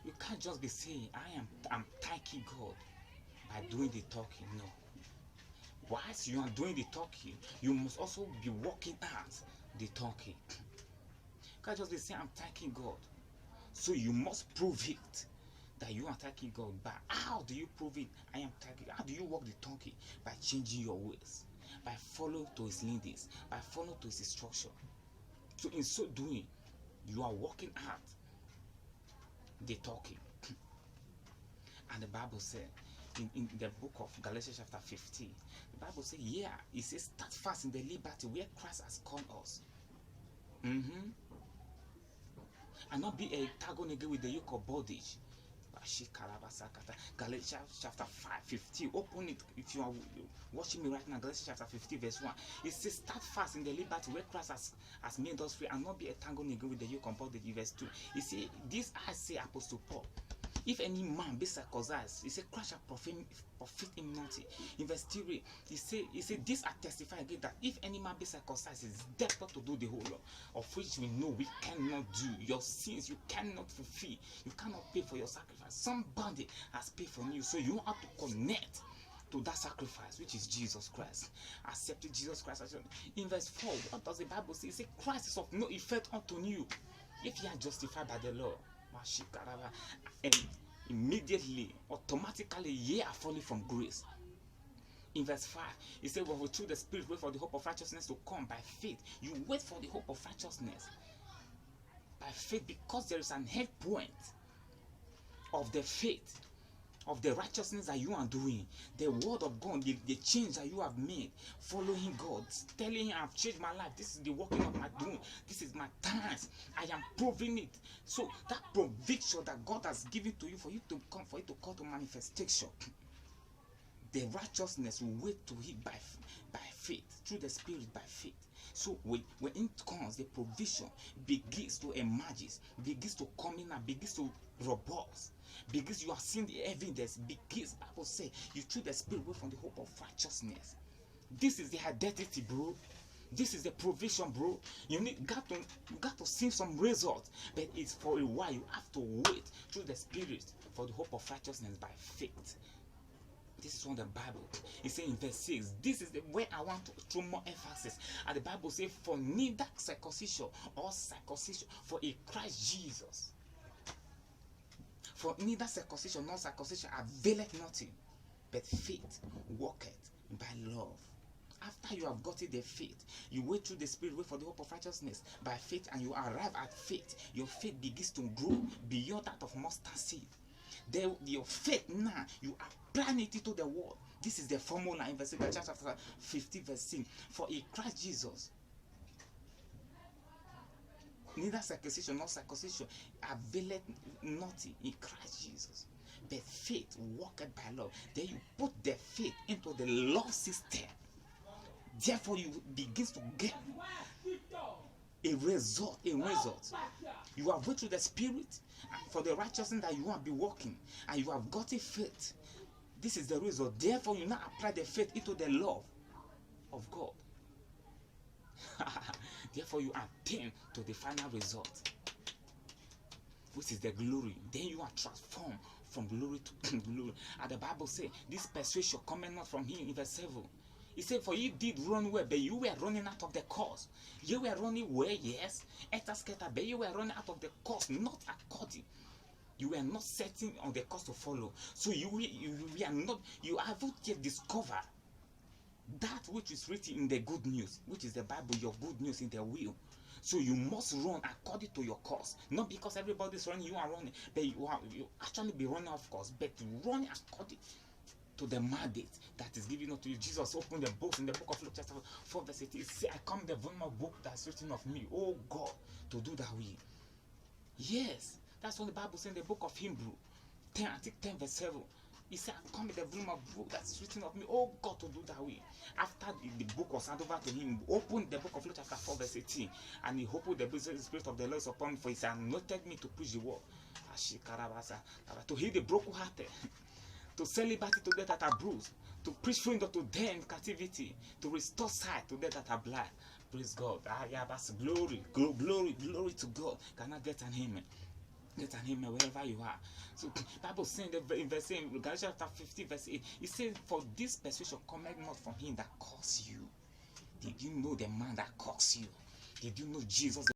You can't just be saying, I'm thanking God by doing the talking. No. Whilst you are doing the talking, you must also be working out the talking. You can't just be saying, I'm thanking God. So you must prove it that you are thanking God. But how do you prove it? I am thanking. How do you walk the talking? By changing your ways, by following to His leadings, by following to His instruction. So in so doing, you are working out the talking. And the Bible said in the book of Galatians chapter 15, the Bible says, yeah, it says, start fast in the liberty where Christ has called us. And not be a tagon again with the yoke of bondage. Galatians chapter 15. Open it if you are watching me right now. Galatians chapter 15, verse 1. It says, start fast in the liberty where Christ has made us free, and not be a tangle again with the yoke of bondage. Verse 2. He says, this I say, Apostle Paul. If any man be circumcised, he said, Christ shall profit him nothing. In verse 3, he said, this I testify again, that if any man be circumcised, he is debtor to do the whole law, of which we know we cannot do. Your sins you cannot fulfill. You cannot pay for your sacrifice. Somebody has paid for you, so you have to connect to that sacrifice, which is Jesus Christ. Accepted Jesus Christ. In verse 4, what does the Bible say? It says, Christ is of no effect unto you, if you are justified by the law. And immediately, automatically, ye are falling from grace. In verse 5, he said, well, through the Spirit wait for the hope of righteousness to come by faith. You wait for the hope of righteousness by faith, because there is an head point of the faith, of the righteousness that you are doing, the word of God, the change that you have made, following God, telling Him, I've changed my life. This is the working of my doing. This is my times. I am proving it. So that conviction that God has given to you, for you to come, for it to come to manifestation, the righteousness will wait to it by faith, through the Spirit, by faith. So when it comes, the provision begins to emerge, begins to come in and begins to robust. Because you are seeing the evidence, because Bible say you through the Spirit wait from the hope of righteousness. This is the identity, bro. This is the provision, bro. You got to see some results, but it's for a while. You have to wait through the Spirit for the hope of righteousness by faith. This is from the Bible. It says in verse 6, this is the way I want to throw more emphasis. And the Bible says, for neither circumcision or circumcision, for in Christ Jesus. For neither circumcision nor circumcision availeth nothing, but faith worketh by love. After you have gotten the faith, you wait through the Spirit, wait for the hope of righteousness by faith, and you arrive at faith. Your faith begins to grow beyond that of mustard seed. Your faith now, you apply it into the world. This is the formula in verse chapter 15, verse 6. For in Christ Jesus, neither circumcision nor circumcision availeth nothing in Christ Jesus, but faith worketh by love. Then you put the faith into the law system. Therefore, you begin to get a result. You have went through the Spirit for the righteousness that you want to be walking, and you have got a faith. This is the result. Therefore, you now apply the faith into the love of God. Therefore, you attain to the final result, which is the glory. Then you are transformed from glory to glory. And the Bible says, this persuasion cometh not from Him in verse 7. He said, for you did run well, but you were running out of the course. You were running well, yes, but you were running out of the course, not according. You were not setting on the course to follow. So you haven't yet discovered that which is written in the good news, which is the Bible, your good news in the will. So you must run according to your course. Not because everybody's running, you are running, but you actually be running off course, but running according to the mandate that is given unto you. Jesus opened the books in the book of Luke chapter 4 verse 18. Say, I come the volume book that's written of me, oh God, to do that will. Yes, that's what the Bible says in the book of Hebrew 10, I think 10 verse 7. He said, I come with the volume of book that's written of me, oh God, to do that will. After the book was handed over to him, opened the book of Luke chapter 4 verse 18, and he opened the Spirit of the Lord is upon me, for he said, anointed me to preach the word, to heal the brokenhearted, to sell liberty to them that are bruised, to preach freedom to them in captivity, to restore sight to them that are blind. Praise God. Glory to God. Can I get an amen? Get an amen wherever you are. So Bible saying that in verse 8, Galatians chapter 50, verse 8, it says, for this persuasion cometh not from him that calls you. Did you know the man that calls you? Did you know Jesus?